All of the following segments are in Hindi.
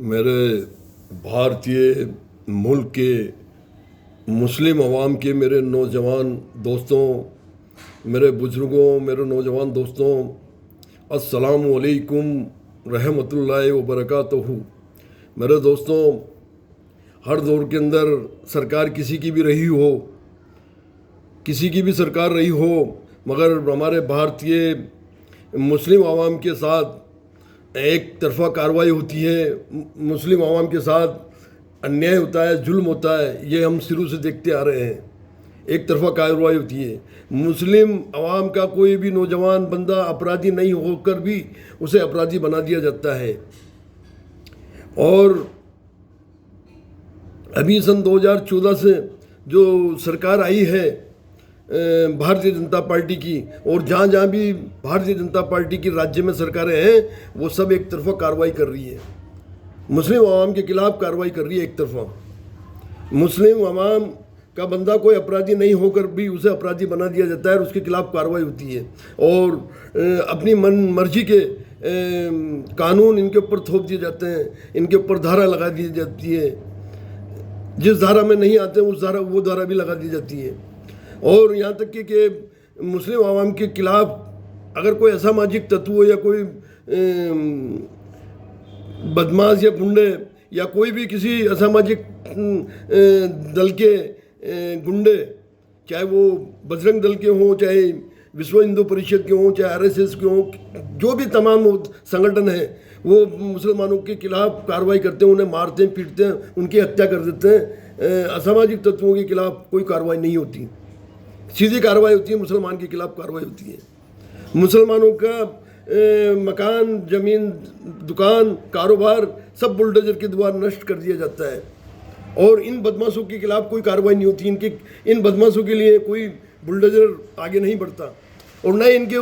मेरे भारतीय मुल्क के मुस्लिम अवाम के मेरे नौजवान दोस्तों, मेरे बुज़ुर्गों, मेरे नौजवान दोस्तों, अस्सलामु अलैकुम रहमतुल्लाहि व बरकातहू। मेरे दोस्तों, हर दौर के अंदर सरकार किसी की भी रही हो, किसी की भी सरकार रही हो, मगर हमारे भारतीय मुस्लिम अवाम के साथ एक तरफा कार्रवाई होती है, मुस्लिम अवाम के साथ अन्याय होता है, जुल्म होता है। ये हम शुरू से देखते आ रहे हैं। एक तरफा कार्रवाई होती है। मुस्लिम अवाम का कोई भी नौजवान बंदा अपराधी नहीं होकर भी उसे अपराधी बना दिया जाता है। और अभी सन 2014 से जो सरकार आई है भारतीय जनता पार्टी की, और जहाँ जहाँ भी भारतीय जनता पार्टी की राज्य में सरकारें हैं, वो सब एक तरफा कार्रवाई कर रही है, मुस्लिम अवाम के खिलाफ कार्रवाई कर रही है। एक तरफा मुस्लिम अवाम का बंदा कोई अपराधी नहीं होकर भी उसे अपराधी बना दिया जाता है और उसके खिलाफ कार्रवाई होती है। और अपनी मन मर्जी के कानून इनके ऊपर थोप दिए जाते हैं, इनके ऊपर धारा लगा दी जाती है। जिस धारा में नहीं आते उस धारा वो धारा भी लगा दी जाती है। और यहाँ तक कि मुस्लिम आवाम के खिलाफ अगर कोई असामाजिक तत्व हो या कोई बदमाश या गुंडे या कोई भी किसी असामाजिक दल के गुंडे, चाहे वो बजरंग दल के हों, चाहे विश्व हिंदू परिषद के हों, चाहे आरएसएस के हों, जो भी तमाम संगठन है, वो मुसलमानों के खिलाफ कार्रवाई करते हैं, उन्हें मारते हैं, पीटते हैं, उनकी हत्या कर देते हैं। असामाजिक तत्वों के खिलाफ कोई कार्रवाई नहीं होती, सीधी कार्रवाई होती है, मुसलमान के खिलाफ कार्रवाई होती है। मुसलमानों का मकान, ज़मीन, दुकान, कारोबार सब बुलडोजर के द्वारा नष्ट कर दिया जाता है। और इन बदमाशों के खिलाफ कोई कार्रवाई नहीं होती। इन बदमाशों के लिए कोई बुलडोजर आगे नहीं बढ़ता, और न इनके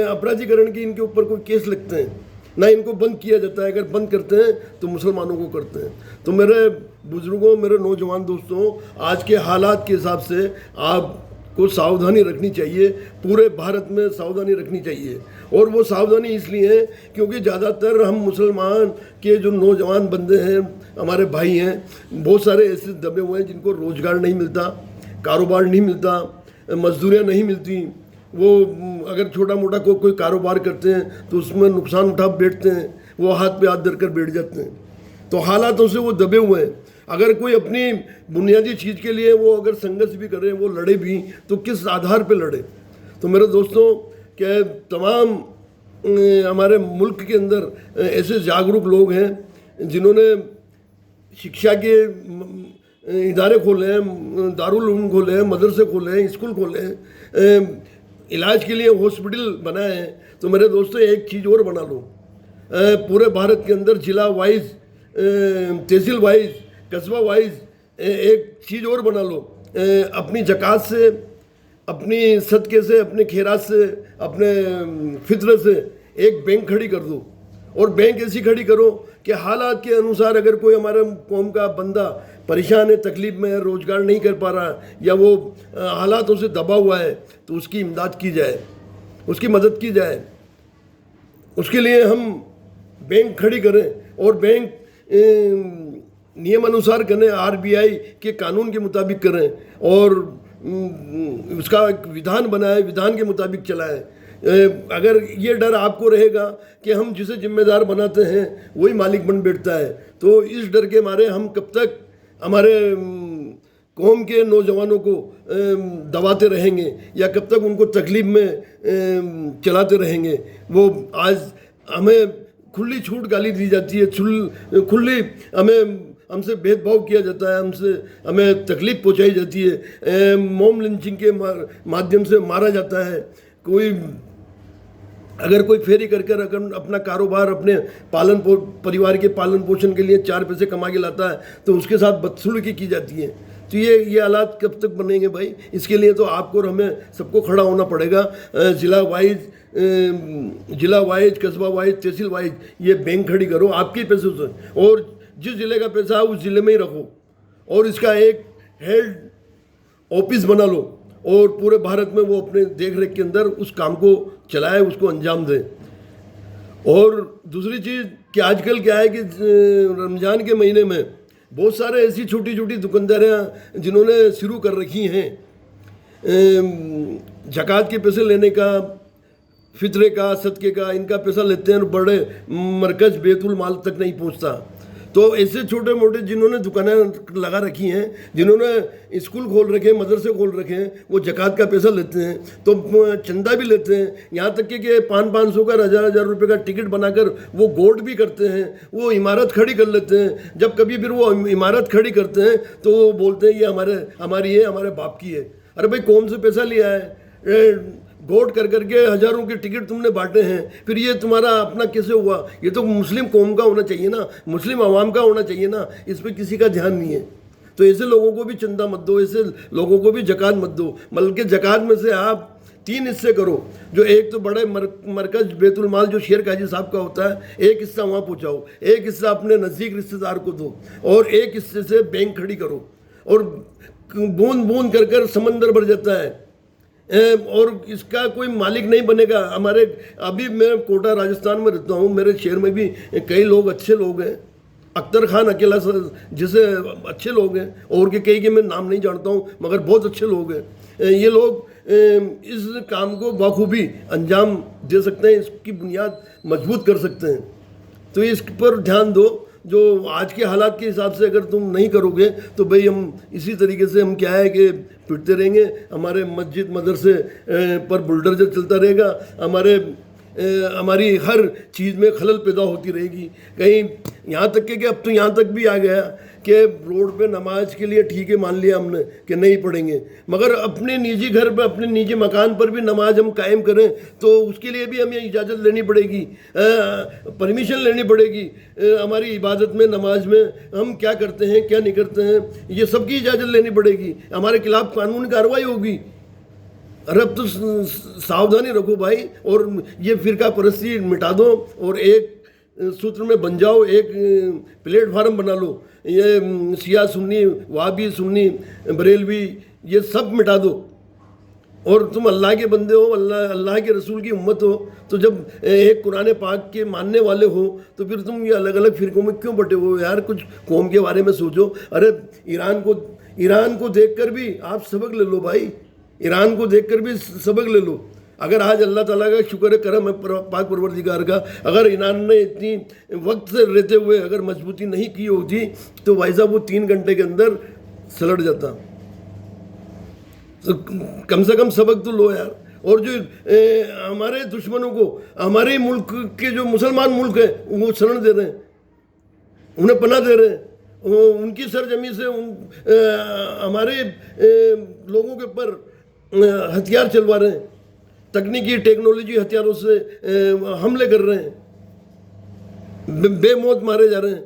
अपराधीकरण के इनके ऊपर कोई केस लगते हैं, ना इनको बंद किया जाता है। अगर बंद करते हैं तो मुसलमानों को करते हैं। तो मेरे बुजुर्गों, मेरे नौजवान दोस्तों, आज के हालात के हिसाब से आपको सावधानी रखनी चाहिए, पूरे भारत में सावधानी रखनी चाहिए। और वो सावधानी इसलिए है क्योंकि ज़्यादातर हम मुसलमान के जो नौजवान बंदे हैं, हमारे भाई हैं, बहुत सारे ऐसे दबे हुए हैं जिनको रोज़गार नहीं मिलता, कारोबार नहीं मिलता, मजदूरियाँ नहीं मिलती। वो अगर छोटा मोटा कोई कारोबार करते हैं तो उसमें नुकसान उठा बैठते हैं, वो हाथ पे हाथ धरकर बैठ जाते हैं। तो हालातों से वो दबे हुए हैं। अगर कोई अपनी बुनियादी चीज़ के लिए वो अगर संघर्ष भी करे, वो लड़े भी, तो किस आधार पे लड़े। तो मेरे दोस्तों, क्या तमाम हमारे मुल्क के अंदर ऐसे जागरूक लोग हैं जिन्होंने शिक्षा के इदारे खोले हैं, दारुल उलूम खोले हैं, मदरसे खोले हैं, स्कूल खोले हैं, इलाज के लिए हॉस्पिटल बनाए हैं। तो मेरे दोस्तों, एक चीज़ और बना लो, पूरे भारत के अंदर जिला वाइज, तहसील वाइज, कस्बा वाइज एक चीज़ और बना लो। अपनी ज़कात से, अपनी सदक़े से, अपने खैरात से, अपने फित्र से एक बैंक खड़ी कर दो। और बैंक ऐसी खड़ी करो कि हालात के अनुसार अगर कोई हमारे कौम का बंदा परेशान है, तकलीफ़ में है, रोज़गार नहीं कर पा रहा, या वो हालातों से दबा हुआ है, तो उसकी इमदाद की जाए, उसकी मदद की जाए। उसके लिए हम बैंक खड़ी करें, और बैंक नियम अनुसार करें, आरबीआई के कानून के मुताबिक करें, और उसका एक विधान बनाए, विधान के मुताबिक चलाएं। अगर ये डर आपको रहेगा कि हम जिसे जिम्मेदार बनाते हैं वही मालिक बन बैठता है, तो इस डर के मारे हम कब तक हमारे कौम के नौजवानों को दबाते रहेंगे, या कब तक उनको तकलीफ में चलाते रहेंगे। वो आज हमें खुली छूट गाली दी जाती है, खुली हमसे भेदभाव किया जाता है, हमें तकलीफ़ पहुंचाई जाती है, मॉब लिंचिंग के माध्यम से मारा जाता है। अगर कोई फेरी कर अपना कारोबार, अपने परिवार के पालन पोषण के लिए 4 पैसे कमा के लाता है, तो उसके साथ बदसलूकी की जाती है। तो ये हालात कब तक बनेंगे भाई? इसके लिए तो आपको और हमें सबको खड़ा होना पड़ेगा। जिला वाइज, कस्बा वाइज, तहसील वाइज ये बैंक खड़ी करो आपके पैसों से, और जिस ज़िले का पैसा है उस ज़िले में ही रखो, और इसका एक हेड ऑफिस बना लो, और पूरे भारत में वो अपने देख रेख के अंदर उस काम को चलाए, उसको अंजाम दें। और दूसरी चीज़, कि आजकल क्या है कि रमज़ान के महीने में बहुत सारे ऐसी छोटी छोटी दुकानदारियाँ जिन्होंने शुरू कर रखी हैं, ज़कात के पैसे लेने का, फितरे का, सदक़े का, इनका पैसा लेते हैं और बड़े मरकज़ बैतुल माल तक नहीं पहुंचता। तो ऐसे छोटे मोटे जिन्होंने दुकानें लगा रखी हैं, जिन्होंने स्कूल खोल रखे हैं, मदरसे खोल रखे हैं, वो ज़कात का पैसा लेते हैं, तो चंदा भी लेते हैं। यहाँ तक कि 500-500 का, 1000-1000 रुपये का टिकट बनाकर वो गोड भी करते हैं, वो इमारत खड़ी कर लेते हैं। जब कभी फिर वो इमारत खड़ी करते हैं तो वो बोलते हैं ये हमारी है, हमारे बाप की है। अरे भाई कौन से पैसा लिया है? गोट कर करके हज़ारों के टिकट तुमने बांटे हैं, फिर ये तुम्हारा अपना कैसे हुआ? ये तो मुस्लिम कौम का होना चाहिए ना, मुस्लिम आवाम का होना चाहिए ना, इस पर किसी का ध्यान नहीं है। तो ऐसे लोगों को भी चंदा मत दो, ऐसे लोगों को भी ज़कात मत दो। बल्कि ज़कात में से आप 3 हिस्से करो। जो एक तो बड़े मरकज़ बैतुल माल जो शेर काजी साहब का होता है, एक हिस्सा वहाँ पहुँचाओ, एक हिस्सा अपने नज़दीक रिश्तेदार को दो, और एक हिस्से से बैंक खड़ी करो। और बूंद बूंद कर कर समंदर भर जाता है, और इसका कोई मालिक नहीं बनेगा। हमारे अभी मैं कोटा राजस्थान में रहता हूँ, मेरे शहर में भी कई लोग अच्छे लोग हैं। अख्तर खान अकेला जैसे अच्छे लोग हैं, और के कई के मैं नाम नहीं जानता हूँ, मगर बहुत अच्छे लोग हैं। ये लोग इस काम को बखूबी अंजाम दे सकते हैं, इसकी बुनियाद मजबूत कर सकते हैं। तो इस पर ध्यान दो। जो आज के हालात के हिसाब से अगर तुम नहीं करोगे तो भाई हम इसी तरीके से हम क्या है कि पिटते रहेंगे। हमारे मस्जिद मदरसे पर बुलडोजर चलता रहेगा, हमारी हर चीज़ में खलल पैदा होती रहेगी। कहीं यहाँ तक कि अब तो यहाँ तक भी आ गया कि रोड पे नमाज के लिए ठीक है, मान लिया हमने कि नहीं पढ़ेंगे, मगर अपने निजी घर पे, अपने निजी मकान पर भी नमाज हम कायम करें तो उसके लिए भी हमें इजाज़त लेनी पड़ेगी, परमिशन लेनी पड़ेगी। हमारी इबादत में, नमाज में हम क्या करते हैं, क्या नहीं करते हैं, ये सबकी इजाज़त लेनी पड़ेगी। हमारे खिलाफ कानूनी कार्रवाई होगी। अरे अब तो सावधानी रखो भाई, और ये फ़िरका परस्ती मिटा दो और एक सूत्र में बन जाओ, एक प्लेटफार्म बना लो। ये शिया सुन्नी, वहाबी सुन्नी, बरेलवी, ये सब मिटा दो। और तुम अल्लाह के बंदे हो, अल्लाह के रसूल की उम्मत हो, तो जब एक कुरान पाक के मानने वाले हो तो फिर तुम ये अलग अलग फ़िरकों में क्यों बटे हो यार? कुछ कौम के बारे में सोचो। अरे ईरान को देखकर भी आप सबक ले लो भाई, ईरान को देखकर भी सबक ले लो। अगर आज अल्लाह ताला का शुक्र है, करम है पाक परवरदिगार का, अगर ईरान ने इतनी वक्त से रहते हुए अगर मजबूती नहीं की होती तो भाई साहब वो 3 घंटे के अंदर सलट जाता। तो कम से कम सबक तो लो यार। और जो हमारे दुश्मनों को, हमारे मुल्क के जो मुसलमान मुल्क हैं वो शरण दे रहे हैं, उन्हें पनाह दे रहे हैं, उनकी सरजमी से हमारे लोगों के ऊपर हथियार चलवा रहे हैं, तकनीकी टेक्नोलॉजी हथियारों से हमले कर रहे हैं, बेमौत मारे जा रहे हैं।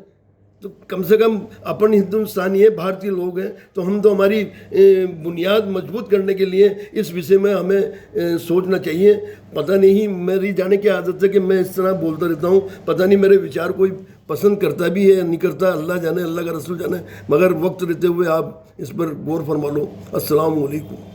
तो कम से कम अपन हिंदुस्तानी है, भारतीय लोग हैं, तो हम तो हमारी बुनियाद मजबूत करने के लिए इस विषय में हमें सोचना चाहिए। पता नहीं, मेरी जाने की आदत है कि मैं इस तरह बोलता रहता हूँ, पता नहीं मेरे विचार कोई पसंद करता भी है या नहीं करता, अल्लाह जाने, अल्लाह का रसूल जाने, मगर वक्त रहते हुए आप इस पर गौर फरमा लो। अस्सलाम वालेकुम।